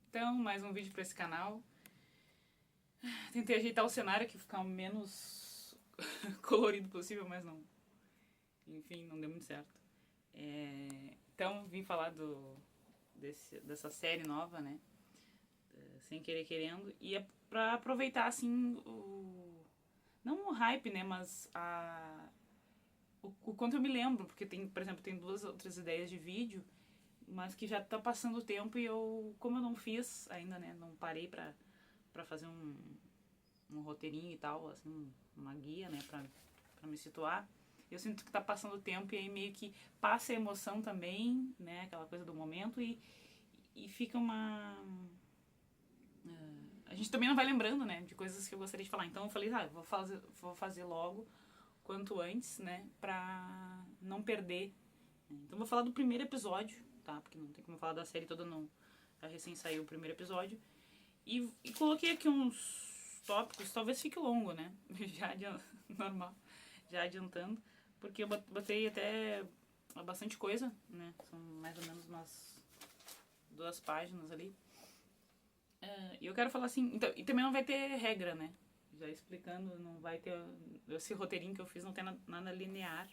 Então, mais um vídeo para esse canal. Tentei ajeitar o cenário aqui, ficar o menos colorido possível, mas não. Enfim, não deu muito certo. Então, vim falar dessa série nova, né? Sem querer querendo. E é pra aproveitar, assim, não o hype, né? Mas o quanto eu me lembro. Porque tem, por exemplo, tem 2 outras ideias de vídeo, mas que já tá passando o tempo e como eu não fiz ainda, né? Não parei pra fazer um roteirinho e tal, assim, uma guia, né, pra me situar. Eu sinto que tá passando o tempo e aí meio que passa a emoção também, né, aquela coisa do momento e fica uma... A gente também não vai lembrando, né, de coisas que eu gostaria de falar. Então eu falei, vou fazer logo, quanto antes, né, pra não perder. Então vou falar do primeiro episódio, tá, porque não tem como falar da série toda, não. Já recém saiu o primeiro episódio. E coloquei aqui uns tópicos, talvez fique longo, né? Já normal, já adiantando, porque eu botei até bastante coisa, né? São mais ou menos umas 2 páginas ali. E eu quero falar assim, então, e também não vai ter regra, né? Já explicando, não vai ter esse roteirinho que eu fiz, não tem nada linear,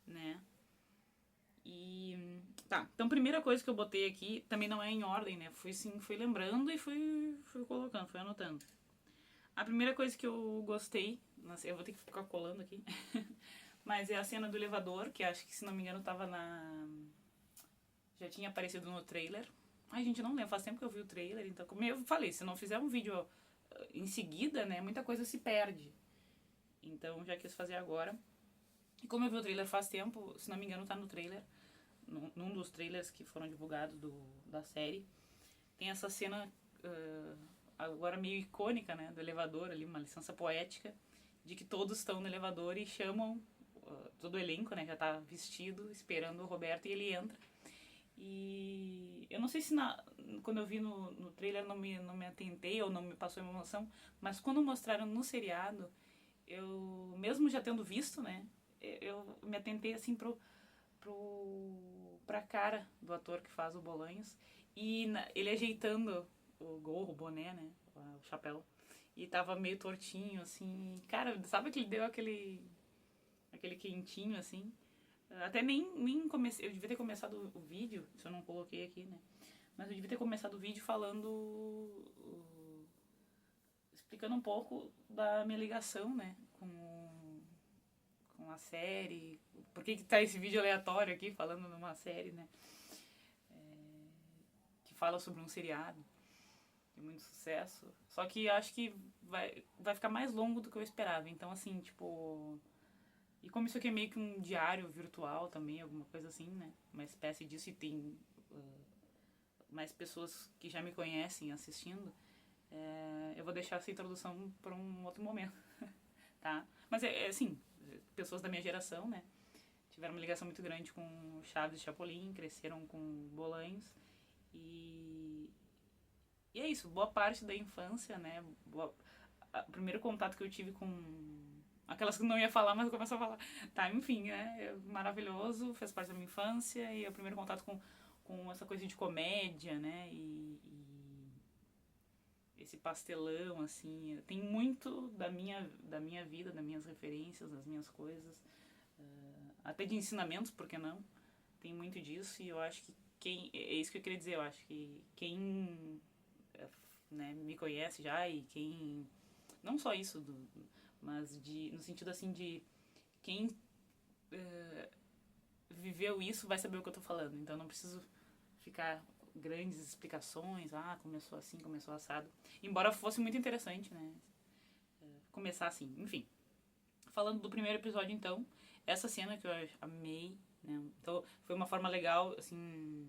né? E tá, então primeira coisa que eu botei aqui, também não é em ordem, né? Fui lembrando e fui colocando, fui anotando. A primeira coisa que eu gostei, nossa, eu vou ter que ficar colando aqui, mas é a cena do elevador, que acho que, se não me engano, tava já tinha aparecido no trailer. Ai, gente, não lembro, faz tempo que eu vi o trailer, então, como eu falei, se não fizer um vídeo em seguida, né, muita coisa se perde. Então, já quis fazer agora. E como eu vi o trailer faz tempo, se não me engano, tá no trailer, num dos trailers que foram divulgados da série, tem essa cena agora meio icônica, né, do elevador ali, uma licença poética, de que todos estão no elevador e chamam todo o elenco, né, já tá vestido, esperando o Roberto, e ele entra. E eu não sei se quando eu vi no trailer não me atentei ou não me passou emoção, mas quando mostraram no seriado, eu, mesmo já tendo visto, né, eu me atentei assim pra cara do ator que faz o Bolanhos e ele ajeitando o gorro, o boné, né, o chapéu, e tava meio tortinho, assim, cara, sabe que ele deu aquele quentinho, assim. Até nem comecei, eu devia ter começado o vídeo, se eu não coloquei aqui, né, mas eu devia ter começado o vídeo falando, explicando um pouco da minha ligação, né, com a série, por que tá esse vídeo aleatório aqui falando numa série, né, que fala sobre um seriado de muito sucesso. Só que acho que vai ficar mais longo do que eu esperava. Então, assim, tipo... E como isso aqui é meio que um diário virtual também, alguma coisa assim, né? Uma espécie disso, e tem mais pessoas que já me conhecem assistindo, eu vou deixar essa introdução para um outro momento, tá? Mas assim, pessoas da minha geração, né? Tiveram uma ligação muito grande com Chaves e Chapolin, cresceram com Bolanhos. E é isso, boa parte da infância, né? O primeiro contato que eu tive com aquelas que não ia falar, mas começou a falar. Tá, enfim, né? Maravilhoso, fez parte da minha infância e é o primeiro contato com essa coisa de comédia, né? E esse pastelão, assim. Tem muito da minha vida, das minhas referências, das minhas coisas, até de ensinamentos, por que não? Tem muito disso e eu acho que é isso que eu queria dizer, eu acho que quem, né, me conhece já, e quem, não só isso, mas no sentido assim de quem viveu isso vai saber o que eu tô falando, então não preciso ficar grandes explicações, começou assim, começou assado, embora fosse muito interessante, né, começar assim, enfim. Falando do primeiro episódio, então, essa cena que eu amei, né, então foi uma forma legal, assim,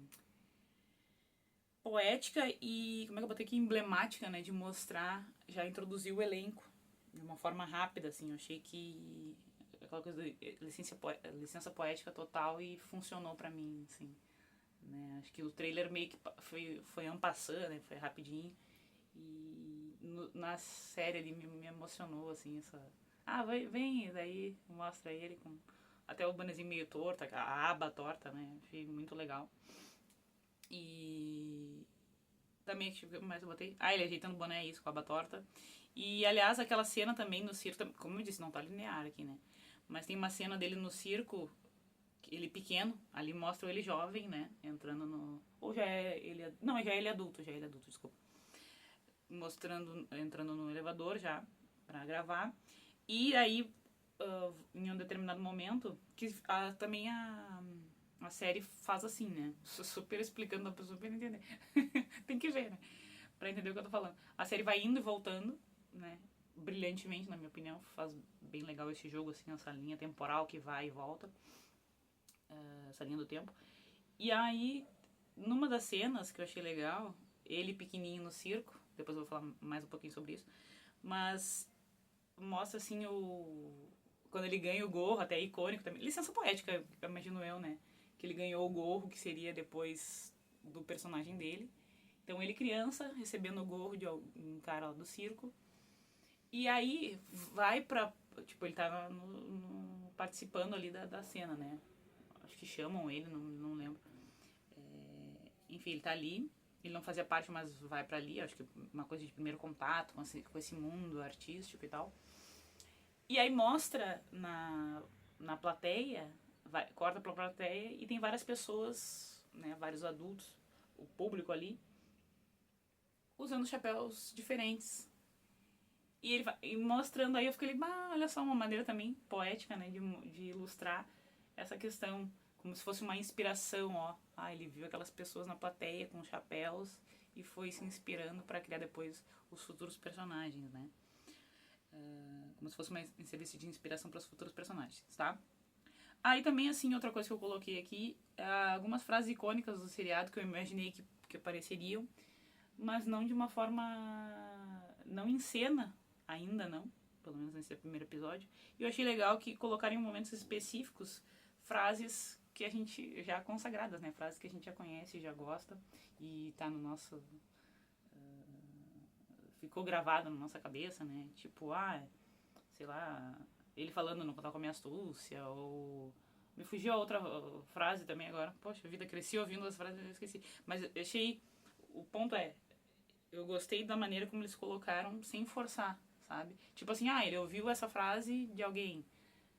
poética e, como é que eu botei aqui, emblemática, né, de mostrar, já introduzir o elenco de uma forma rápida, assim, eu achei que aquela coisa de licença poética total, e funcionou pra mim, assim, né, acho que o trailer meio que foi en passant, né, foi rapidinho, e na série ali me emocionou, assim, vem, e daí mostra ele com até o bonezinho meio torto, a aba torta, né, achei muito legal. E Também, mas eu botei. Ah, ele ajeitando o boné, isso, com a aba torta. E, aliás, aquela cena também no circo, como eu disse, não tá linear aqui, né? Mas tem uma cena dele no circo, ele pequeno, ali mostra ele jovem, né? Entrando no... Ou já é ele... Não, já é ele adulto, desculpa. Mostrando, entrando no elevador já, pra gravar. E aí, em um determinado momento, que também a série faz assim, né? Super explicando pra pessoa super entender. Tem que ver, né? Pra entender o que eu tô falando. A série vai indo e voltando, né? Brilhantemente, na minha opinião. Faz bem legal esse jogo, assim, essa linha temporal que vai e volta. Essa linha do tempo. E aí, numa das cenas que eu achei legal, ele pequenininho no circo, depois eu vou falar mais um pouquinho sobre isso, mas mostra, assim, quando ele ganha o gorro, até icônico também. Licença poética, imagino eu, né? Que ele ganhou o gorro, que seria depois do personagem dele. Então ele criança, recebendo o gorro de um cara lá do circo. E aí vai pra... Tipo, ele tá participando ali da cena, né? Acho que chamam ele, não lembro. Enfim, ele tá ali. Ele não fazia parte, mas vai pra ali. Acho que uma coisa de primeiro contato com esse mundo artístico e tal. E aí mostra na plateia, corta pra plateia e tem várias pessoas, né? Vários adultos, o público ali, usando chapéus diferentes. E ele vai mostrando aí, eu fiquei, olha só, uma maneira também poética, né, de ilustrar essa questão, como se fosse uma inspiração, ó. Ele viu aquelas pessoas na plateia com chapéus e foi se inspirando para criar depois os futuros personagens, né. Como se fosse uma serviço de inspiração para os futuros personagens, tá? Aí também, assim, outra coisa que eu coloquei aqui, algumas frases icônicas do seriado que eu imaginei que apareceriam, mas não de uma forma... não em cena, ainda não, pelo menos nesse primeiro episódio. E eu achei legal que colocaram em momentos específicos frases que a gente já consagradas, né? Frases que a gente já conhece, já gosta e tá no nosso... ficou gravado na nossa cabeça, né? Tipo, sei lá, ele falando não contar com a minha astúcia, ou... Me fugiu a outra frase também agora. Poxa vida, cresci ouvindo as frases e eu esqueci. Mas eu achei... O ponto é, eu gostei da maneira como eles colocaram sem forçar, sabe? Tipo assim, ele ouviu essa frase de alguém,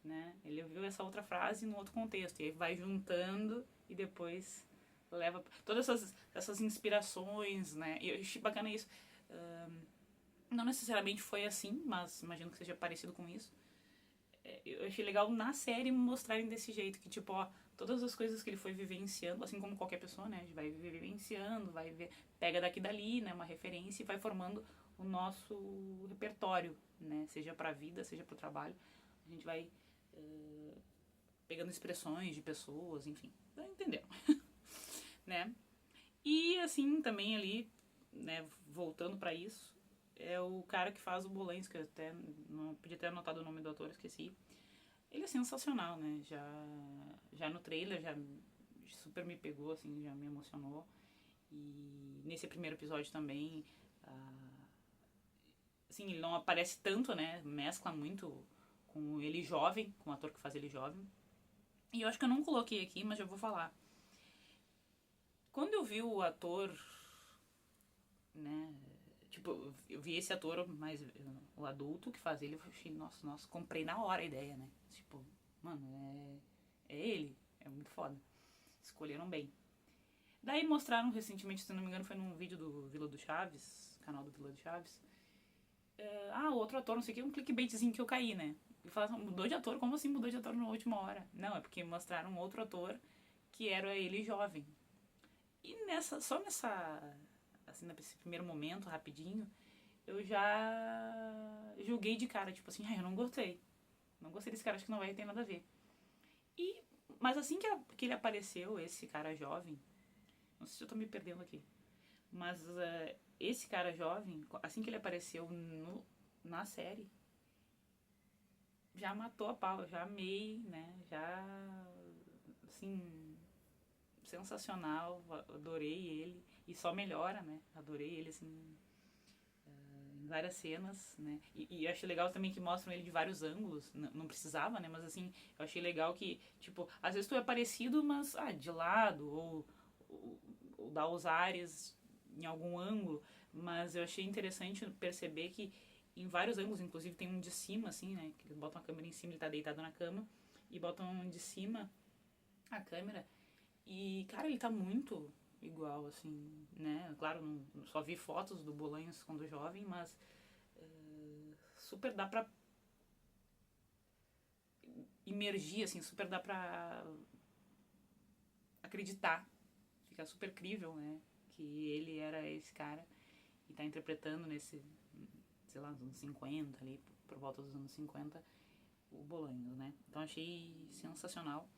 né? Ele ouviu essa outra frase num outro contexto. E aí vai juntando e depois leva... Todas essas inspirações, né? E eu achei bacana isso. Não necessariamente foi assim, mas imagino que seja parecido com isso. Eu achei legal na série mostrarem desse jeito, que tipo, todas as coisas que ele foi vivenciando, assim como qualquer pessoa, né, a gente vai vivenciando, pega daqui e dali, né, uma referência e vai formando o nosso repertório, né, seja pra vida, seja pro trabalho, a gente vai pegando expressões de pessoas, enfim, entendeu? Né? E assim, também ali, né, voltando pra isso, é o cara que faz o Bolanhos, que eu até não podia ter anotado o nome do ator, esqueci. Ele é sensacional, né? Já no trailer já super me pegou, assim, já me emocionou. E nesse primeiro episódio também, assim, ele não aparece tanto, né? Mescla muito com ele jovem, com o ator que faz ele jovem. E eu acho que eu não coloquei aqui, mas já vou falar. Quando eu vi o ator, né? Tipo, eu vi esse ator, mas o adulto que faz ele, eu achei, nossa, comprei na hora a ideia, né? Tipo, mano, é ele, é muito foda. Escolheram bem. Daí mostraram recentemente, se não me engano, foi num vídeo do Vila do Chaves, canal do Vila do Chaves. O outro ator, não sei o que, um clickbaitzinho que eu caí, né? E falaram, mudou de ator? Como assim mudou de ator na última hora? Não, é porque mostraram outro ator que era ele jovem. E só nessa, assim, nesse primeiro momento, rapidinho, eu já julguei de cara, tipo assim, eu não gostei. Não gostei desse cara, acho que não vai ter nada a ver. Mas assim que ele apareceu, esse cara jovem, não sei se eu tô me perdendo aqui, mas esse cara jovem, assim que ele apareceu na série, já matou a pau, já amei, né? Já, assim, sensacional, adorei ele. E só melhora, né? Adorei ele, assim, em várias cenas, né? E eu achei legal também que mostram ele de vários ângulos. Não precisava, né? Mas, assim, eu achei legal que, tipo, às vezes tu é parecido, mas, de lado, ou dá os ares em algum ângulo, mas eu achei interessante perceber que em vários ângulos, inclusive tem um de cima, assim, né? Que eles botam a câmera em cima, ele tá deitado na cama, e botam um de cima a câmera. E, cara, ele tá muito igual, assim, né? Claro, só vi fotos do Bolanhos quando jovem, mas super dá pra imergir, assim, super dá pra acreditar. Fica super crível, né? Que ele era esse cara e tá interpretando nesse, sei lá, nos anos 50 ali, por volta dos anos 50, o Bolanhos, né? Então achei sensacional.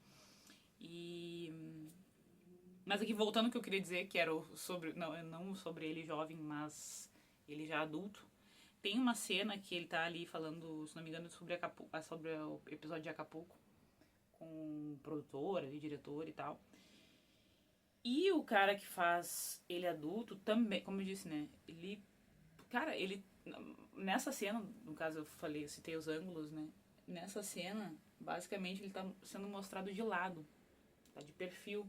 Mas aqui voltando ao que eu queria dizer, que era sobre, não sobre ele jovem, mas ele já adulto. Tem uma cena que ele tá ali falando, se não me engano, sobre o episódio de Acapulco, com o produtor ali, diretor e tal. E o cara que faz ele adulto também, como eu disse, né? Ele, cara, ele nessa cena, no caso eu citei os ângulos, né? Nessa cena, basicamente ele tá sendo mostrado de lado, tá de perfil.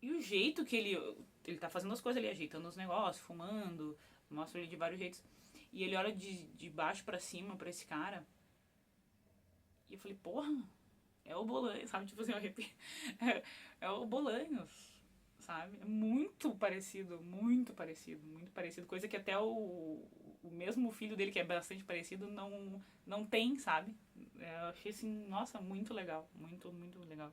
E o jeito que ele tá fazendo as coisas ali, ajeitando os negócios, fumando, mostra ele de vários jeitos. E ele olha de baixo pra cima pra esse cara. E eu falei, porra, é o Bolanhos, sabe? Tipo assim, eu arrepio. É o Bolanhos, sabe? É muito parecido, muito parecido, muito parecido. Coisa que até o mesmo filho dele, que é bastante parecido, não tem, sabe? Eu achei assim, nossa, muito legal. Muito, muito legal.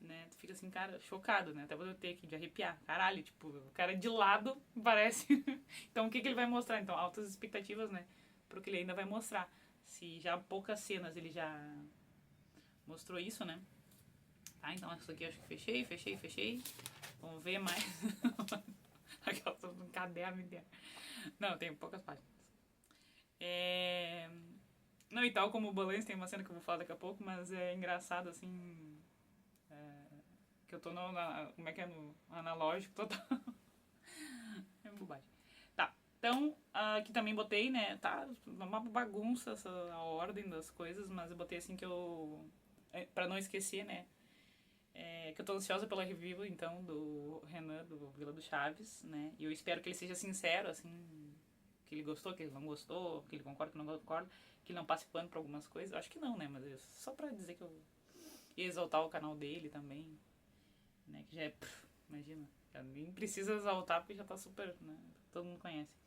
Né? Tu fica assim, cara, chocado, né? Até vou ter aqui de arrepiar. Caralho, tipo, o cara de lado parece. Então o que ele vai mostrar? Então, altas expectativas, né? Pro que ele ainda vai mostrar. Se já há poucas cenas ele já mostrou isso, né? Tá, então isso aqui eu acho que fechei. Vamos ver mais. Aquela um caderno inteiro. Não, tem poucas páginas. Não, e tal como o Balanço, tem uma cena que eu vou falar daqui a pouco, mas é engraçado, assim, que eu tô como é que é, no analógico total. É bobagem. Tá, então, aqui também botei, né, tá, uma bagunça a ordem das coisas, mas eu botei assim que eu, pra não esquecer, né, que eu tô ansiosa pela review, então, do Renan, do Vila do Chaves, né, e eu espero que ele seja sincero, assim, que ele gostou, que ele não gostou, que ele concorda, que não concorda, que ele não passe pano pra algumas coisas. Eu acho que não, né, mas só pra dizer que eu ia exaltar o canal dele também, né, que já é, imagina, já nem precisa exaltar porque já tá super, né, todo mundo conhece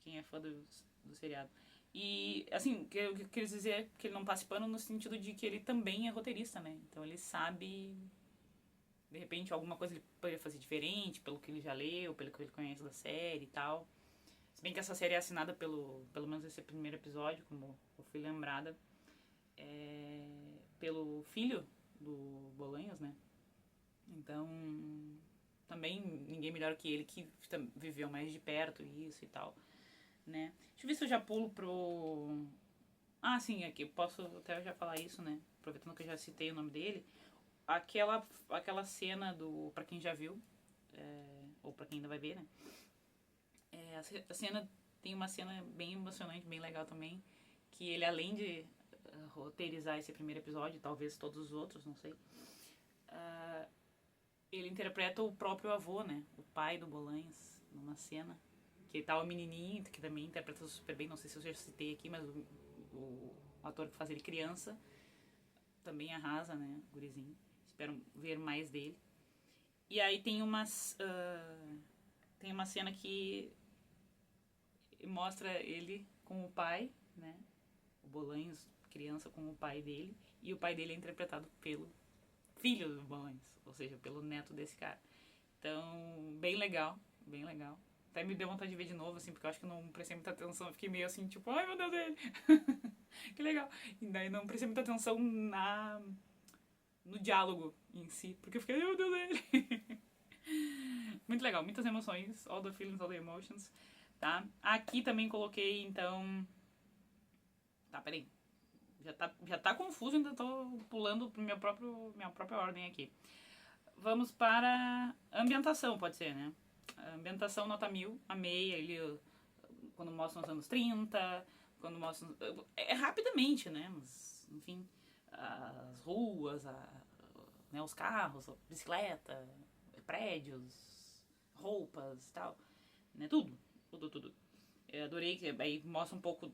quem é fã do seriado. E, assim, o que eu queria dizer é que ele não passe pano no sentido de que ele também é roteirista, né, então ele sabe, de repente, alguma coisa ele poderia fazer diferente, pelo que ele já leu, pelo que ele conhece da série e tal. Se bem que essa série é assinada pelo menos esse primeiro episódio, como eu fui lembrada, pelo filho do Bolanhos, né? Então, também ninguém melhor que ele, que viveu mais de perto isso e tal, né? Deixa eu ver se eu já pulo pro... Ah, sim, aqui, posso até já falar isso, né? Aproveitando que eu já citei o nome dele. Aquela cena do... Pra quem já viu, ou pra quem ainda vai ver, né? A cena... Tem uma cena bem emocionante, bem legal também, que ele, além de roteirizar esse primeiro episódio, talvez todos os outros, não sei, ele interpreta o próprio avô, né? O pai do Bolanhos, numa cena. Que tá o menininho, que também interpreta super bem, não sei se eu já citei aqui, mas o ator que faz ele criança também arrasa, né? O gurizinho. Espero ver mais dele. E aí tem tem uma cena que mostra ele com o pai, né? O Bolanhos, criança, com o pai dele. E o pai dele é interpretado pelo filho do Bolanhos, ou seja, pelo neto desse cara. Então, bem legal, bem legal. Até me deu vontade de ver de novo, assim, porque eu acho que não prestei muita atenção. Eu fiquei meio assim, tipo, ai meu Deus dele. Que legal. E daí não prestei muita atenção no diálogo em si, porque eu fiquei, ai meu Deus dele. Muito legal, muitas emoções, all the feelings, all the emotions, tá? Aqui também coloquei, então... Tá, peraí. Já tá confuso, ainda tô pulando pro minha própria ordem aqui. Vamos para ambientação, pode ser, né? A ambientação nota 1000, amei ele quando mostra nos anos 30, quando mostra... rapidamente, né? Mas, enfim, as ruas, né, os carros, a bicicleta, prédios, roupas, roupas e tal, né? Tudo. Eu adorei que aí mostra um pouco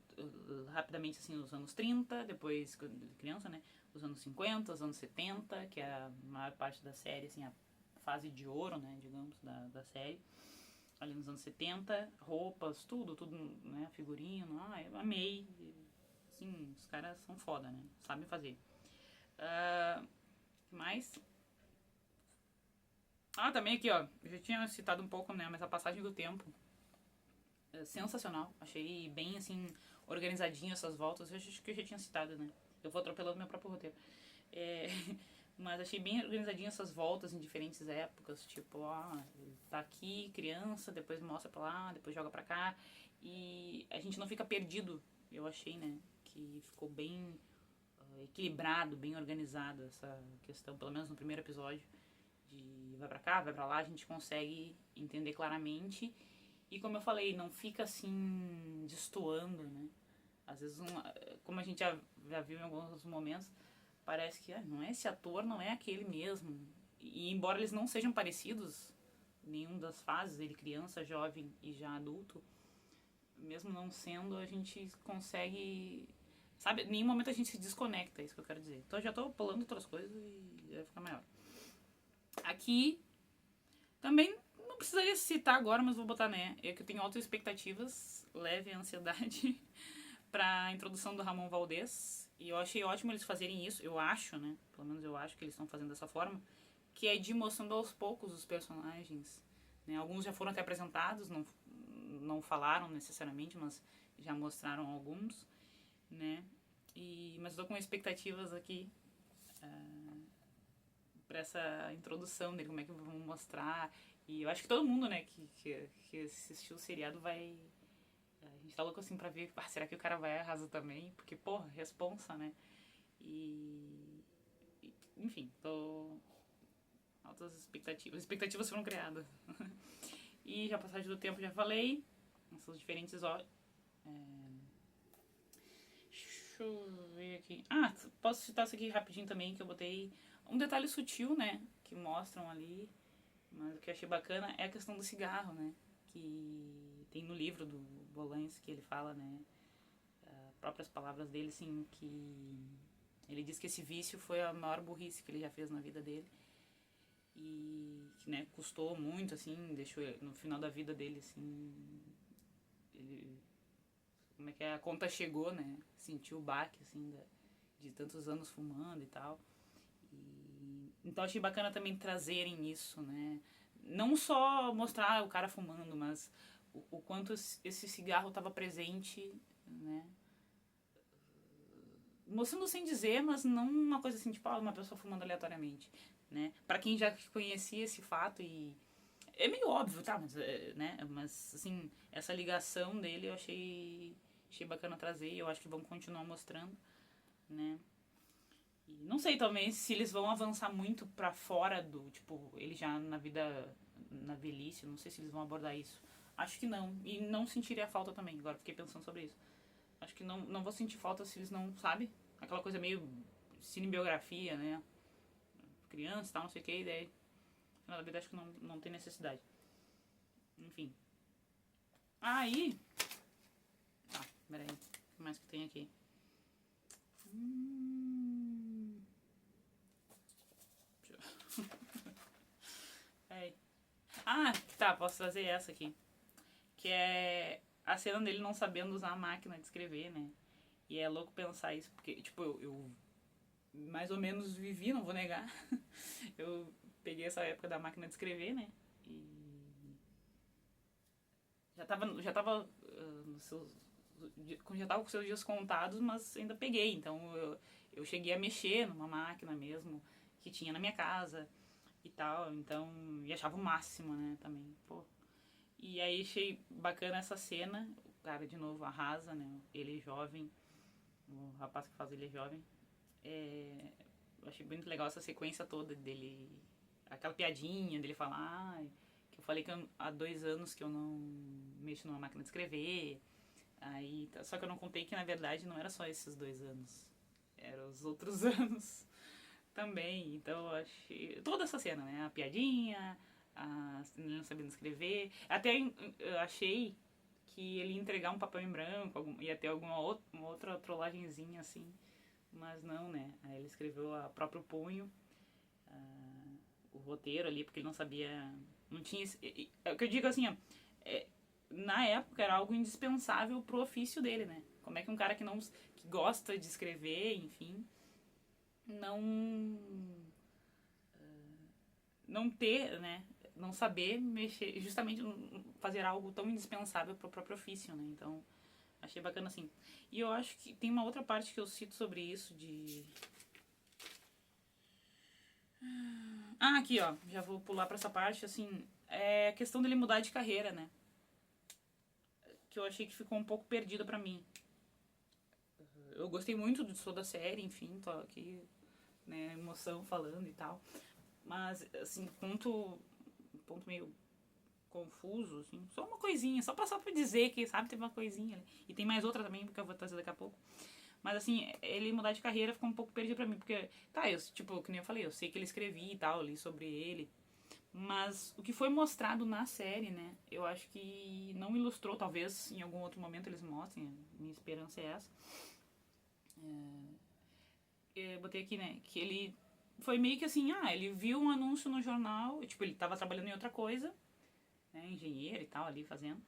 rapidamente assim os anos 30, depois criança, né? Os anos 50, os anos 70, que é a maior parte da série, assim, a fase de ouro, né, digamos, da série. Ali nos anos 70, roupas, tudo, né, figurino, eu amei. Assim, os caras são foda, né? Sabem fazer. Mais? Também aqui, ó, eu já tinha citado um pouco, né, mas a passagem do tempo é sensacional. Achei bem, assim, organizadinho essas voltas. Eu acho que eu já tinha citado, né? Eu vou atropelando meu próprio roteiro. É, mas achei bem organizadinho essas voltas em diferentes épocas. Tipo, ele tá aqui, criança, depois mostra pra lá, depois joga pra cá. E a gente não fica perdido, eu achei, né? Que ficou bem equilibrado, bem organizado essa questão, pelo menos no primeiro episódio. De vai pra cá, vai pra lá, a gente consegue entender claramente. E como eu falei, não fica assim destoando, né? Às vezes, como a gente já viu em alguns momentos, parece que não é esse ator, não é aquele mesmo. E embora eles não sejam parecidos, nenhum das fases, ele criança, jovem e já adulto, mesmo não sendo, a gente consegue... Sabe, em nenhum momento a gente se desconecta, é isso que eu quero dizer. Então eu já tô pulando outras coisas e vai ficar maior. Aqui, também não precisaria citar agora, mas vou botar, né? É que eu tenho altas expectativas, leve ansiedade pra introdução do Ramon Valdez. E eu achei ótimo eles fazerem isso, eu acho, né? Pelo menos eu acho que eles estão fazendo dessa forma. Que é de ir mostrando aos poucos os personagens. Né? Alguns já foram até apresentados, não falaram necessariamente, mas já mostraram alguns, né? Mas eu tô com expectativas aqui pra essa introdução dele, como é que vão mostrar. E eu acho que todo mundo, né, que assistiu o seriado vai... A gente tá louco assim pra ver, será que o cara vai arrasar também? Porque, porra, responsa, né? Enfim, tô... Altas expectativas. As expectativas foram criadas. E já passagem do tempo, já falei. Essas diferentes horas. Deixa eu ver aqui. Posso citar isso aqui rapidinho também, que eu botei um detalhe sutil, né? Que mostram ali. Mas o que eu achei bacana é a questão do cigarro, né? Que tem no livro do Bolanhos que ele fala, né? Próprias palavras dele, assim, que ele diz que esse vício foi a maior burrice que ele já fez na vida dele. E que, né, custou muito, assim, deixou ele, no final da vida dele, assim, ele, como é que é, a conta chegou, né, sentiu o baque, assim, de tantos anos fumando e tal. Então achei bacana também trazerem isso, né, não só mostrar o cara fumando, mas o quanto esse cigarro estava presente, né, mostrando sem dizer, mas não uma coisa assim, tipo, uma pessoa fumando aleatoriamente, né? Pra quem já conhecia esse fato e... É meio óbvio, tá? Mas, né? Mas, assim, essa ligação dele eu achei bacana trazer e eu acho que vão continuar mostrando, né? E não sei também se eles vão avançar muito pra fora do, tipo, ele já na vida, na velhice, não sei se eles vão abordar isso. Acho que não. E não sentiria falta também, agora fiquei pensando sobre isso. Acho que não vou sentir falta se eles não, sabe? Aquela coisa meio cinebiografia, né? Criança e tal, não sei o que, e daí, no final da vida, acho que não tem necessidade. Enfim. Aí. Peraí. O que mais que tem aqui? Peraí. Tá, posso trazer essa aqui. Que é a cena dele não sabendo usar a máquina de escrever, né? E é louco pensar isso, porque, tipo, eu mais ou menos vivi, não vou negar. Eu peguei essa época da máquina de escrever, né? E já tava nos seus, já tava com seus dias contados, mas ainda peguei. Então eu cheguei a mexer numa máquina mesmo que tinha na minha casa e tal. Então, e achava o máximo, né, também. Pô. E aí achei bacana essa cena. O cara de novo arrasa, né? Ele jovem, o rapaz que faz ele é jovem. Eu achei muito legal essa sequência toda dele, aquela piadinha dele falar, que eu falei que há 2 anos que eu não mexo numa máquina de escrever. Aí, só que eu não contei que na verdade não era só esses 2 anos, eram os outros anos também. Então eu achei toda essa cena, né? A piadinha, ele não sabendo escrever. Até eu achei que ele ia entregar um papel em branco, ia ter uma outra trollagenzinha assim, mas não, né? Aí ele escreveu a próprio punho, o roteiro ali, porque ele não sabia, não tinha... É o que eu digo assim, ó, na época era algo indispensável pro ofício dele, né? Como é que um cara que gosta de escrever, enfim, não ter, né? Não saber mexer, justamente fazer algo tão indispensável pro próprio ofício, né? Então, achei bacana assim. E eu acho que tem uma outra parte que eu cito sobre isso de... aqui, ó. Já vou pular pra essa parte, assim. É a questão dele mudar de carreira, né? Que eu achei que ficou um pouco perdido pra mim. Eu gostei muito de toda a série, enfim, tô aqui, né, emoção falando e tal. Mas, assim, ponto meio confuso, assim. Só uma coisinha, só pra dizer que, sabe, teve uma coisinha ali. E tem mais outra também, porque eu vou trazer daqui a pouco. Mas, assim, ele mudar de carreira ficou um pouco perdido pra mim, porque, tá, tipo, que nem eu falei, eu sei que ele escrevia e tal, li sobre ele. Mas o que foi mostrado na série, né, eu acho que não ilustrou, talvez em algum outro momento eles mostrem, minha esperança é essa. Eu botei aqui, né, que ele foi meio que assim, ele viu um anúncio no jornal, tipo, ele tava trabalhando em outra coisa, né, engenheiro e tal, ali fazendo,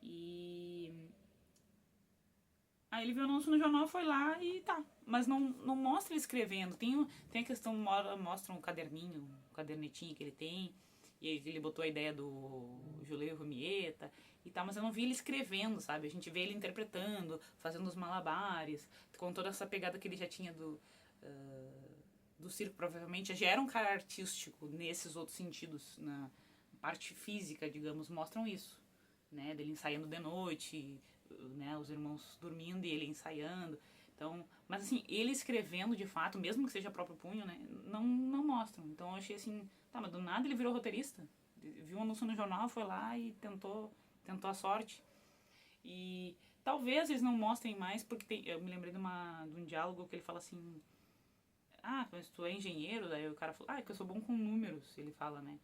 e aí ele viu o anúncio no jornal, foi lá e tá, mas não mostra ele escrevendo, tem a questão, mostra um caderninho, um cadernetinho que ele tem, e ele botou a ideia do Julio Rumieta e tal, mas eu não vi ele escrevendo, sabe? A gente vê ele interpretando, fazendo os malabares, com toda essa pegada que ele já tinha do circo, provavelmente já era um cara artístico nesses outros sentidos, na parte física, digamos, mostram isso, né? Dele ensaiando de noite, né? Os irmãos dormindo e ele ensaiando. Então, mas assim, ele escrevendo de fato, mesmo que seja próprio punho, né? Não mostram. Então eu achei assim, tá, mas do nada ele virou roteirista. Viu um anúncio no jornal, foi lá e tentou a sorte. E talvez eles não mostrem mais, porque eu me lembrei de um diálogo que ele fala assim, mas tu é engenheiro? Daí o cara falou, é que eu sou bom com números, ele fala, né?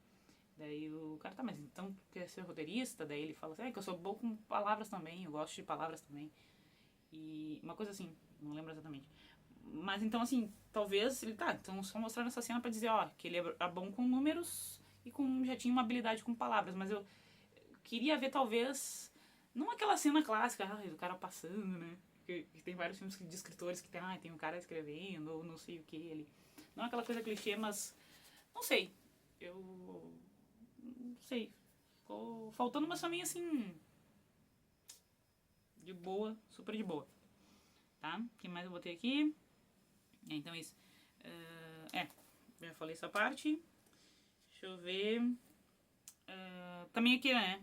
Daí o cara, tá, mas então tu quer ser roteirista? Daí ele fala assim, que eu sou bom com palavras também, eu gosto de palavras também. E uma coisa assim, não lembro exatamente. Mas então assim, talvez ele então só mostrando essa cena pra dizer, que ele é bom com números e já tinha uma habilidade com palavras, mas eu queria ver talvez, não aquela cena clássica, do cara passando, né? Que tem vários filmes de escritores que tem um cara escrevendo, ou não sei o que, ele... Não aquela coisa clichê, mas não sei. Eu não sei. Ficou faltando uma chaminha assim. De boa, super de boa. Tá? O que mais eu botei aqui? Então isso. Já falei essa parte. Deixa eu ver. Também aqui, né?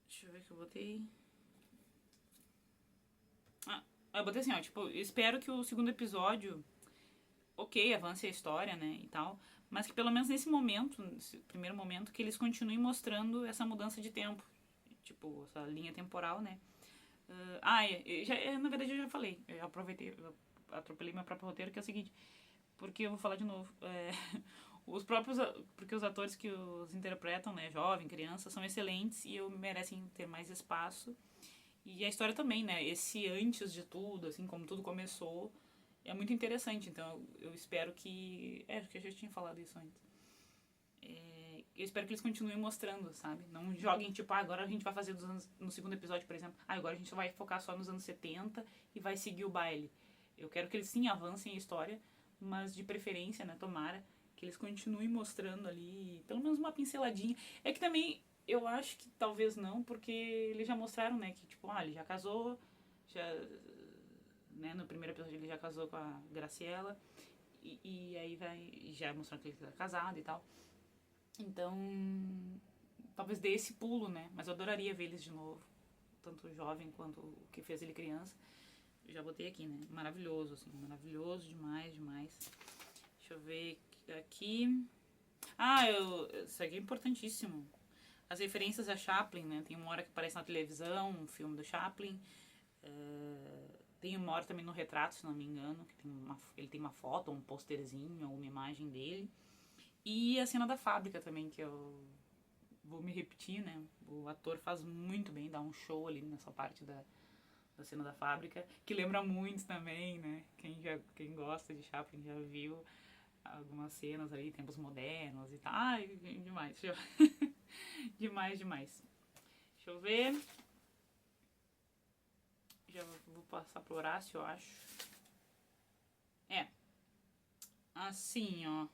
Deixa eu ver o que eu botei. Eu botei assim, tipo, espero que o segundo episódio, avance a história, né, e tal, mas que pelo menos nesse momento, nesse primeiro momento, que eles continuem mostrando essa mudança de tempo, tipo, essa linha temporal, né. Na verdade eu já falei, eu atropelei meu próprio roteiro, que é o seguinte, porque eu vou falar de novo, porque os atores que os interpretam, né, jovem, criança, são excelentes e merecem ter mais espaço. E a história também, né? Esse antes de tudo, assim, como tudo começou, é muito interessante. Então, eu espero que... acho que eu já tinha falado isso antes. Eu espero que eles continuem mostrando, sabe? Não joguem, tipo, agora a gente vai fazer no segundo episódio, por exemplo. Agora a gente vai focar só nos anos 70 e vai seguir o baile. Eu quero que eles, sim, avancem a história, mas de preferência, né? Tomara que eles continuem mostrando ali, pelo menos uma pinceladinha. É que também... Eu acho que talvez não, porque eles já mostraram, né, que tipo, ele já casou, né, no primeiro episódio ele já casou com a Graciela, e aí já mostrando que ele tá casado e tal. Então, talvez dê esse pulo, né, mas eu adoraria ver eles de novo, tanto o jovem quanto o que fez ele criança. Eu já botei aqui, né, maravilhoso, assim, maravilhoso demais, demais. Deixa eu ver aqui. Isso aqui é importantíssimo. As referências a Chaplin, né? Tem uma hora que aparece na televisão um filme do Chaplin. Tem uma hora também no retrato, se não me engano, que ele tem uma foto, um posterzinho, uma imagem dele. E a cena da fábrica também, que eu vou me repetir, né? O ator faz muito bem, dá um show ali nessa parte da cena da fábrica, que lembra muito também, né? Quem gosta de Chaplin já viu algumas cenas ali, tempos modernos e tal. Ai, demais. Demais, demais. Deixa eu ver. Já vou passar pro Horácio, eu acho. Assim, ó.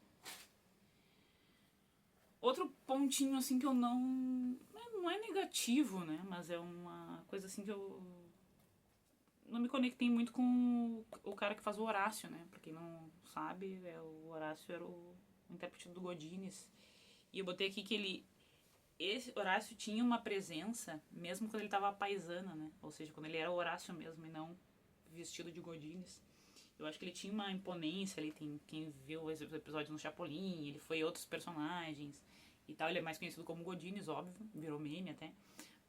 Outro pontinho, assim, que eu não é negativo, né? Mas é uma coisa, assim, que eu não me conectei muito com o cara que faz o Horácio, né? Pra quem não sabe, o Horácio era o intérprete do Godines. E eu botei aqui que esse Horácio tinha uma presença, mesmo quando ele tava à paisana, né? Ou seja, quando ele era o Horácio mesmo e não vestido de Godines. Eu acho que ele tinha uma imponência ali, tem quem viu os episódios no Chapolin, ele foi outros personagens e tal. Ele é mais conhecido como Godines, óbvio, virou meme até.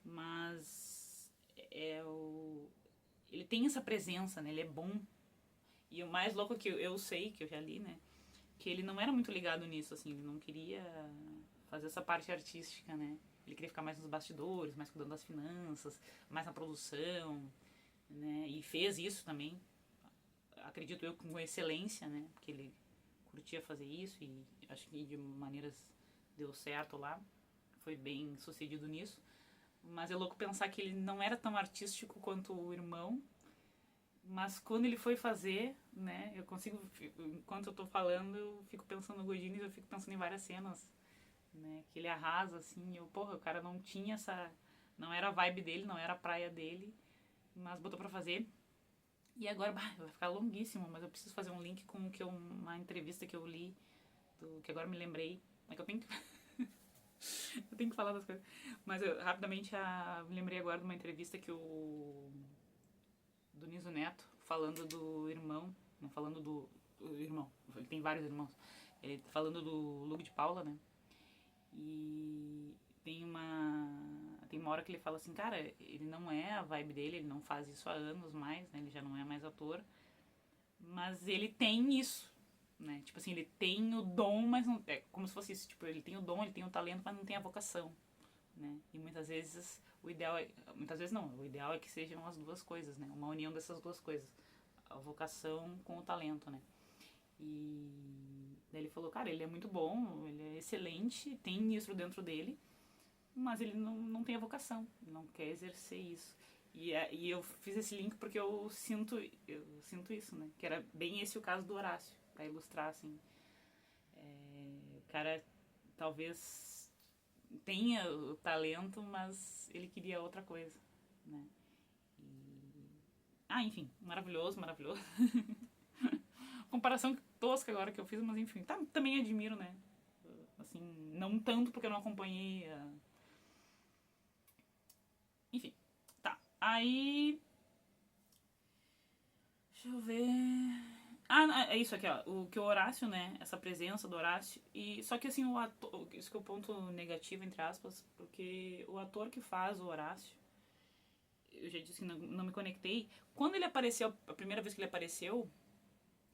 Mas ele tem essa presença, né? Ele é bom. E o mais louco que eu sei, que eu já li, né? Que ele não era muito ligado nisso, assim, ele não queria fazer essa parte artística, né? Ele queria ficar mais nos bastidores, mais cuidando das finanças, mais na produção, né? E fez isso também, acredito eu, com excelência, né? Porque ele curtia fazer isso e acho que de maneiras deu certo lá, foi bem sucedido nisso. Mas é louco pensar que ele não era tão artístico quanto o irmão, mas quando ele foi fazer, né, eu consigo, enquanto eu tô falando, eu fico pensando no Godinez, eu fico pensando em várias cenas, né, que ele arrasa, assim, porra, o cara não tinha não era a vibe dele, não era a praia dele, mas botou pra fazer. E agora, vai ficar longuíssimo, mas eu preciso fazer um link com uma entrevista que eu li, que agora me lembrei, é que eu tenho que... eu tenho que falar das coisas. Mas eu rapidamente me lembrei agora de uma entrevista que do Niso Neto, falando do irmão, né, falando do irmão, ele tem vários irmãos, ele falando do Luke de Paula, né? E tem uma hora que ele fala assim, cara, ele não é a vibe dele, ele não faz isso há anos mais, né? Ele já não é mais ator, mas ele tem isso, né? Tipo assim, ele tem o dom, mas não é como se fosse isso, tipo, ele tem o dom, ele tem o talento, mas não tem a vocação, né? E muitas vezes muitas vezes não, o ideal é que sejam as duas coisas, né? Uma união dessas duas coisas, a vocação com o talento, né? E daí ele falou, cara, ele é muito bom, ele é excelente, tem isso dentro dele, mas ele não tem a vocação, não quer exercer isso. E eu fiz esse link porque eu sinto isso, né? Que era bem esse o caso do Horácio, pra ilustrar, assim. O cara talvez tenha o talento, mas ele queria outra coisa, né? Enfim, maravilhoso, maravilhoso. Comparação tosca agora que eu fiz, mas enfim, também admiro, né? Assim, não tanto porque eu não acompanhei Enfim, tá. Aí... Deixa eu ver... é isso aqui, ó. O Horácio, né? Essa presença do Horácio. Só que assim, o ator... Isso que é o ponto negativo, entre aspas, porque o ator que faz o Horácio, eu já disse que não me conectei. Quando ele apareceu, a primeira vez que ele apareceu,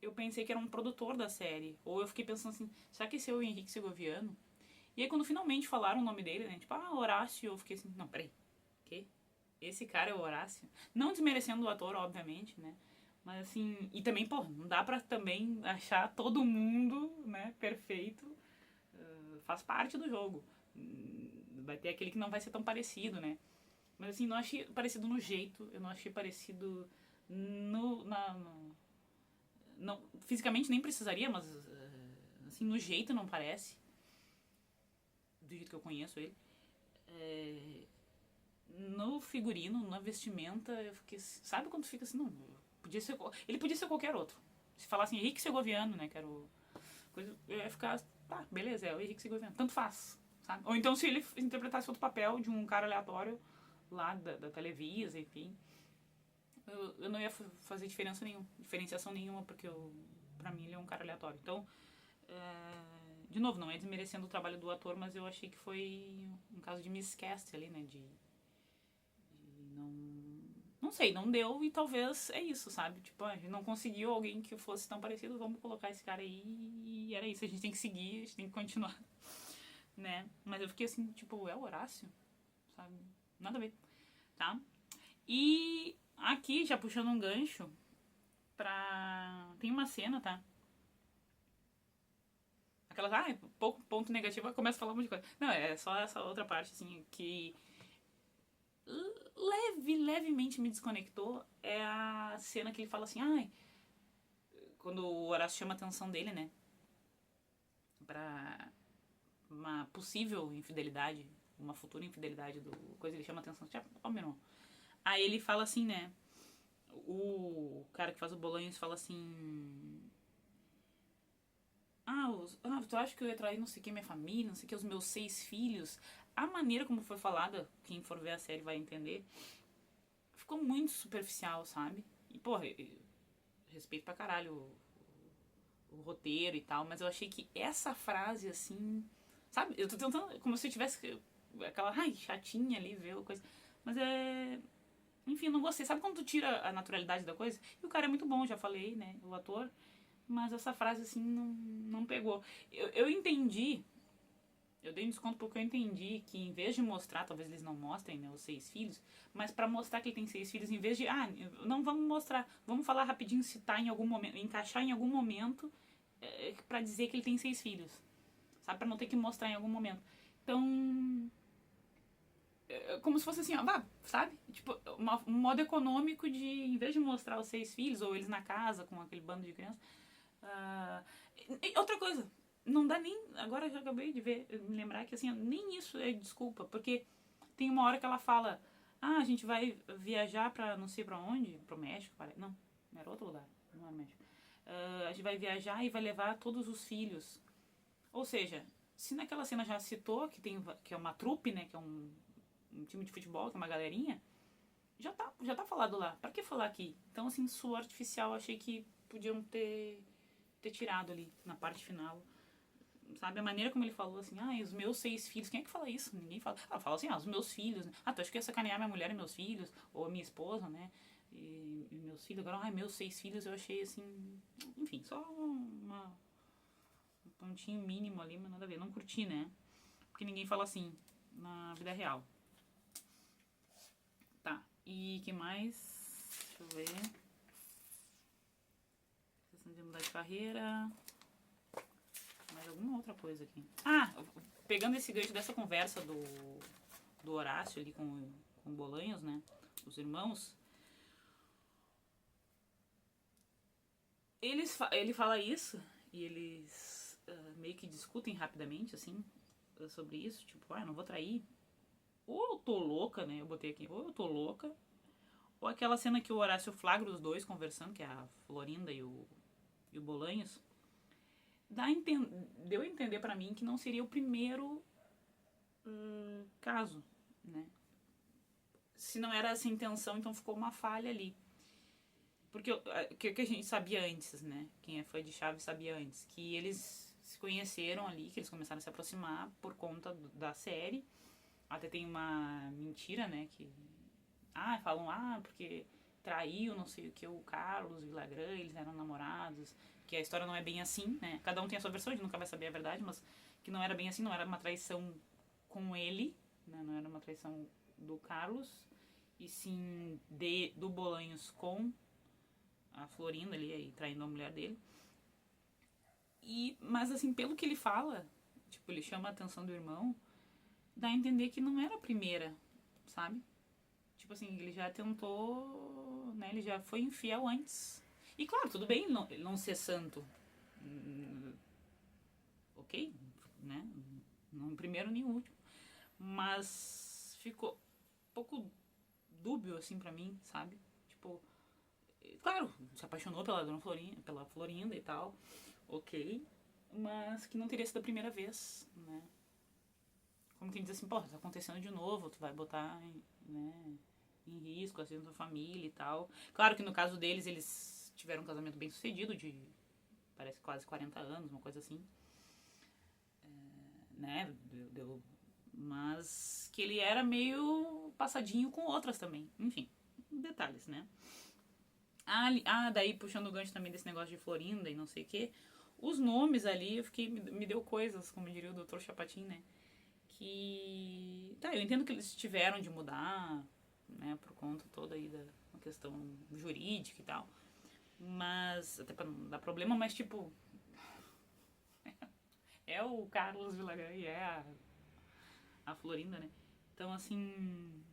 eu pensei que era um produtor da série. Ou eu fiquei pensando assim, será que esse é o Henrique Segoviano? E aí quando finalmente falaram o nome dele, né? Tipo, Horácio, eu fiquei assim, não, peraí. Quê? Esse cara é o Horácio? Não desmerecendo o ator, obviamente, né? Mas assim, e também, pô, não dá pra também achar todo mundo, né, perfeito. Faz parte do jogo. Vai ter aquele que não vai ser tão parecido, né? Mas assim, não achei parecido no jeito, eu não achei parecido não, fisicamente nem precisaria, mas assim, no jeito não parece. Do jeito que eu conheço ele. No figurino, na vestimenta, eu fiquei... Sabe quando fica assim, não... Ele podia ser qualquer outro. Se falasse Henrique Segoviano, né, que era o... eu ia ficar... Tá, beleza, é o Henrique Segoviano. Tanto faz, sabe? Ou então se ele interpretasse outro papel de um cara aleatório lá da Televisa, enfim... Eu não ia fazer diferenciação nenhuma, porque pra mim ele é um cara aleatório. Então, de novo, não é desmerecendo o trabalho do ator, mas eu achei que foi um caso de miscast ali, né, de não... não sei, não deu e talvez é isso, sabe? Tipo, a gente não conseguiu alguém que fosse tão parecido, vamos colocar esse cara aí e era isso. A gente tem que seguir, a gente tem que continuar, né? Mas eu fiquei assim, tipo, é o Horácio, sabe? Nada a ver, tá? E aqui, já puxando um gancho pra... Tem uma cena, tá? Aquelas, pouco ponto negativo, começa a falar um monte de coisa. Não, é só essa outra parte, assim, que levemente me desconectou. É a cena que ele fala assim, quando o Horácio chama a atenção dele, né? Pra uma possível infidelidade, uma futura infidelidade do coisa, ele chama a atenção, tipo, ó, meu irmão. Aí ele fala assim, né? O cara que faz o Bolanhos fala assim... tu acha que eu ia trair não sei o que minha família, não sei o que, os meus 6 filhos? A maneira como foi falada, quem for ver a série vai entender, ficou muito superficial, sabe? E, porra, respeito pra caralho o roteiro e tal, mas eu achei que essa frase, assim, sabe? Eu tô tentando, como se eu tivesse aquela, chatinha ali, ver coisa. Mas é. Enfim, eu não gostei. Sabe quando tu tira a naturalidade da coisa? E o cara é muito bom, já falei, né? O ator. Mas essa frase, assim, não pegou. Eu entendi. Eu dei um desconto porque eu entendi que em vez de mostrar, talvez eles não mostrem, né, os 6 filhos, mas pra mostrar que ele tem 6 filhos, em vez de, não vamos mostrar, vamos falar rapidinho, citar em algum momento, encaixar em algum momento pra dizer que ele tem 6 filhos, sabe? Pra não ter que mostrar em algum momento. Então, como se fosse assim, sabe? Tipo, um modo econômico de, em vez de mostrar os 6 filhos, ou eles na casa com aquele bando de crianças. Outra coisa, não dá nem. Agora eu já acabei de ver, me lembrar que assim, nem isso é desculpa, porque tem uma hora que ela fala: a gente vai viajar pra não sei pra onde, pro México, parece. Não, era outro lugar, não era México. A gente vai viajar e vai levar todos os filhos. Ou seja, se naquela cena já citou que é uma trupe, né, que é um time de futebol, que é uma galerinha, já tá falado lá. Pra que falar aqui? Então, assim, suor artificial, achei que podiam ter tirado ali na parte final. Sabe, a maneira como ele falou assim, os meus 6 filhos, quem é que fala isso? Ninguém fala. Fala assim, os meus filhos, né? Tu acha que ia sacanear minha mulher e meus filhos? Ou minha esposa, né? E meus filhos, agora, meus 6 filhos, eu achei assim, enfim, só um pontinho mínimo ali, mas nada a ver. Não curti, né? Porque ninguém fala assim na vida real. Tá, e que mais? Deixa eu ver. Questão de mudar de carreira. Mais alguma outra coisa aqui. Pegando esse gancho dessa conversa do Horácio ali com o Bolanhos, né? Os irmãos. Ele fala isso e eles meio que discutem rapidamente, assim, sobre isso. Tipo, não vou trair. Ou eu tô louca, né? Eu botei aqui. Ou eu tô louca. Ou aquela cena que o Horácio flagra os dois conversando, que é a Florinda e o Bolanhos. Deu a entender pra mim que não seria o primeiro caso, né? Se não era essa intenção, então ficou uma falha ali. Porque o que a gente sabia antes, né? Quem é fã de Chaves sabia antes. Que eles se conheceram ali, que eles começaram a se aproximar por conta da série. Até tem uma mentira, né? Que falam, porque traiu não sei o que o Carlos Villagrán, eles eram namorados. Que a história não é bem assim, né? Cada um tem a sua versão, a gente nunca vai saber a verdade, mas que não era bem assim, não era uma traição com ele, né? Não era uma traição do Carlos, e sim do Bolanhos com a Florinda ali, aí, traindo a mulher dele. Mas assim, pelo que ele fala, tipo, ele chama a atenção do irmão, dá a entender que não era a primeira, sabe? Tipo assim, ele já tentou, né? Ele já foi infiel antes. E claro, tudo bem ele não ser santo. Ok, né? Não primeiro nem último. Mas ficou um pouco dúbio, assim, pra mim, sabe? Tipo, claro, se apaixonou pela Dona Florinda, pela Florinda e tal, ok, mas que não teria sido a primeira vez, né? Como quem diz assim, tá acontecendo de novo, tu vai botar, né, em risco, assim, a tua família e tal. Claro que no caso deles, eles tiveram um casamento bem sucedido, de parece quase 40 anos, uma coisa assim. Né, mas que ele era meio passadinho com outras também, enfim. detalhes, né? Daí puxando o gancho também desse negócio de Florinda e não sei o quê. Os nomes ali, eu fiquei, me deu coisas, como diria o Dr. Chapatin, né? Que... Tá, eu entendo que eles tiveram de mudar, né? Por conta toda aí da questão jurídica e tal. Mas, até pra não dar problema, mas tipo... É o Carlos Villagrán e é a Florinda, né? Então, assim...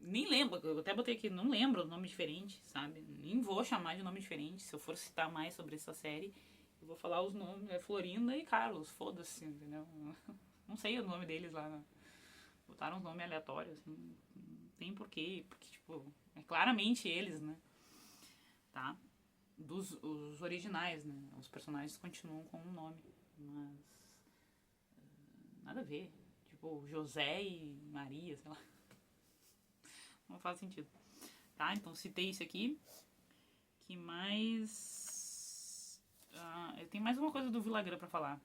Nem lembro, eu até botei aqui, não lembro o nome diferente, sabe? Nem vou chamar de nome diferente. Se eu for citar mais sobre essa série, eu vou falar os nomes, é Florinda e Carlos, foda-se, entendeu? Não sei o nome deles lá, né? Botaram uns nomes aleatórios, assim, não tem porquê, porque, tipo, é claramente eles, né? Tá? Os originais, né? Os personagens continuam com um nome, mas nada a ver. Tipo, José e Maria, sei lá. Não faz sentido. Tá, então citei isso aqui. Que mais... eu tenho mais uma coisa do Villagrán pra falar.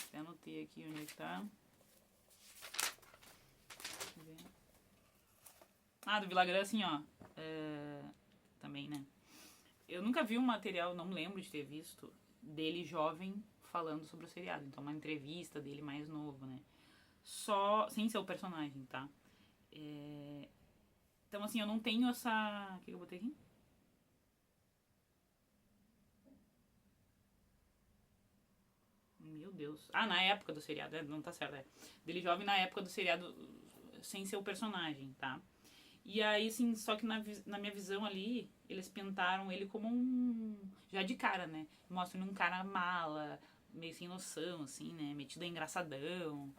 Até anotei aqui onde é que tá. Deixa eu ver. Do Villagrán, assim, ó. Também, né? Eu nunca vi um material, não lembro de ter visto, dele jovem falando sobre o seriado. Então, uma entrevista dele mais novo, né? Só... Sem ser o personagem, tá? Então, assim, eu não tenho essa... O que eu botei aqui? Meu Deus. Na época do seriado, não tá certo, Dele jovem na época do seriado, sem ser o personagem, tá? E aí, assim, só que na minha visão ali, eles pintaram ele como um... Já de cara, né? Mostram um cara mala, meio sem noção, assim, né? Metido engraçadão.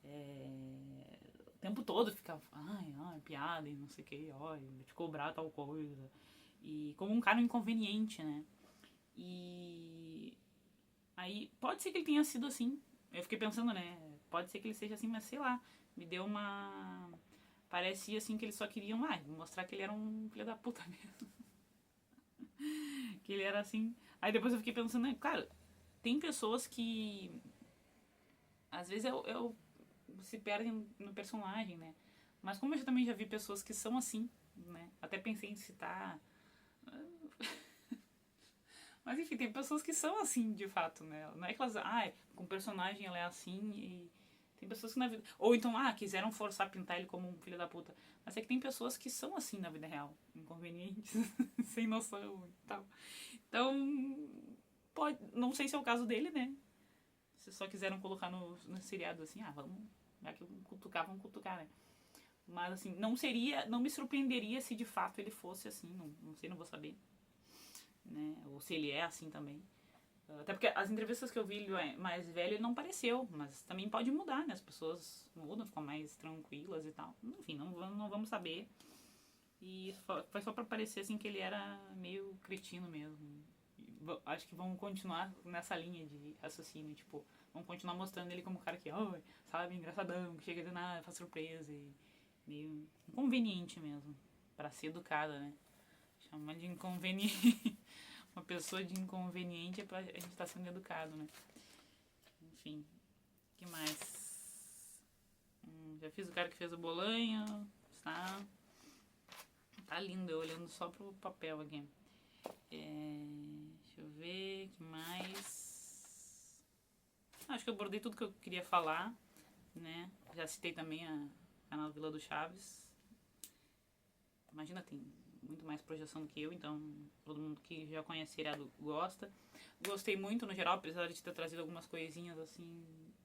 O tempo todo ficava, piada e não sei o que, vou te cobrar tal coisa. E como um cara inconveniente, né? E aí, pode ser que ele tenha sido assim. Eu fiquei pensando, né? Pode ser que ele seja assim, mas sei lá. Me deu uma... Parecia assim que eles só queriam mostrar que ele era um filho da puta mesmo. Que ele era assim. Aí depois eu fiquei pensando, né? Cara, tem pessoas que... Às vezes eu se perdem no personagem, né? Mas como eu também já vi pessoas que são assim, né? Até pensei em citar... Mas enfim, tem pessoas que são assim, de fato, né? Não é que elas... com o personagem ela é assim e... Tem pessoas que na vida... Ou então, quiseram forçar a pintar ele como um filho da puta. Mas é que tem pessoas que são assim na vida real. Inconvenientes, sem noção e tal. Então, pode... Não sei se é o caso dele, né? Se só quiseram colocar no seriado assim, vamos... Já que vamos cutucar, né? Mas assim, não me surpreenderia se de fato ele fosse assim. Não sei, não vou saber. Né? Ou se ele é assim também. Até porque as entrevistas que eu vi ele mais velho, ele não pareceu, mas também pode mudar, né? As pessoas mudam, ficam mais tranquilas e tal. Enfim, não vamos saber. E foi só pra parecer assim que ele era meio cretino mesmo. Acho que vão continuar nessa linha de raciocínio, tipo, vão continuar mostrando ele como um cara que, sabe, engraçadão, que chega de nada, faz surpresa e meio inconveniente mesmo, pra ser educada, né? Chama de inconveniente. Uma pessoa de inconveniente é pra a gente estar sendo educado, né? Enfim, o que mais? Já fiz o cara que fez o bolanho, tá? Tá lindo, eu olhando só pro papel aqui. Deixa eu ver, o que mais? Acho que eu abordei tudo que eu queria falar, né? Já citei também a novela do Chaves. Imagina, tem muito mais projeção do que eu, então todo mundo que já conhece seriado gosta. Gostei muito no geral, apesar de ter trazido algumas coisinhas assim,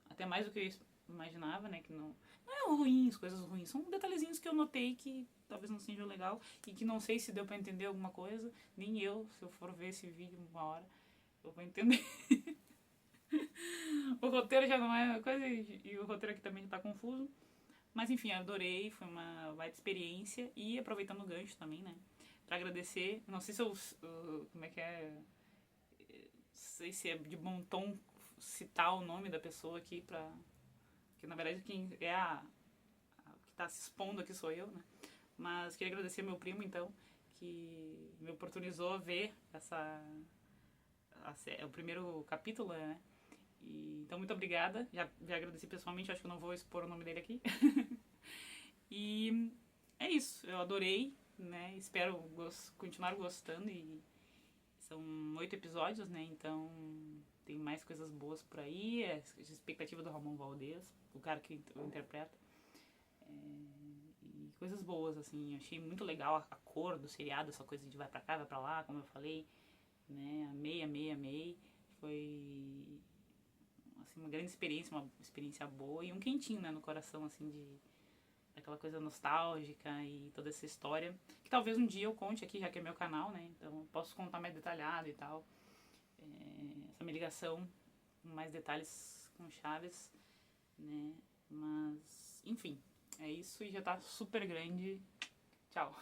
até mais do que eu imaginava, né? Que não é ruins, coisas ruins, são detalhezinhos que eu notei que talvez não sejam legal e que não sei se deu pra entender alguma coisa, nem eu, se eu for ver esse vídeo uma hora, eu vou entender. O roteiro já não é uma coisa e o roteiro aqui também já tá confuso. Mas enfim, adorei, foi uma baita experiência e aproveitando o gancho também, né? Pra agradecer, não sei se eu, como é que é, não sei se é de bom tom citar o nome da pessoa aqui pra, que na verdade quem é a que tá se expondo aqui sou eu, né? Mas queria agradecer meu primo, então, que me oportunizou ver o primeiro capítulo, né? Então, muito obrigada. Já agradeci pessoalmente, acho que eu não vou expor o nome dele aqui. E é isso, eu adorei, né? Espero continuar gostando e são 8 episódios, né? Então tem mais coisas boas por aí. A expectativa do Ramon Valdez, o cara que o interpreta. E coisas boas, assim. Eu achei muito legal a cor do seriado, essa coisa de vai pra cá, vai pra lá, como eu falei. Né? Amei, amei, amei. Foi assim, uma grande experiência, uma experiência boa e um quentinho, né, no coração, assim, de aquela coisa nostálgica e toda essa história, que talvez um dia eu conte aqui, já que é meu canal, né, então eu posso contar mais detalhado e tal, essa minha ligação com mais detalhes com Chaves, né, mas, enfim, é isso e já tá super grande. Tchau.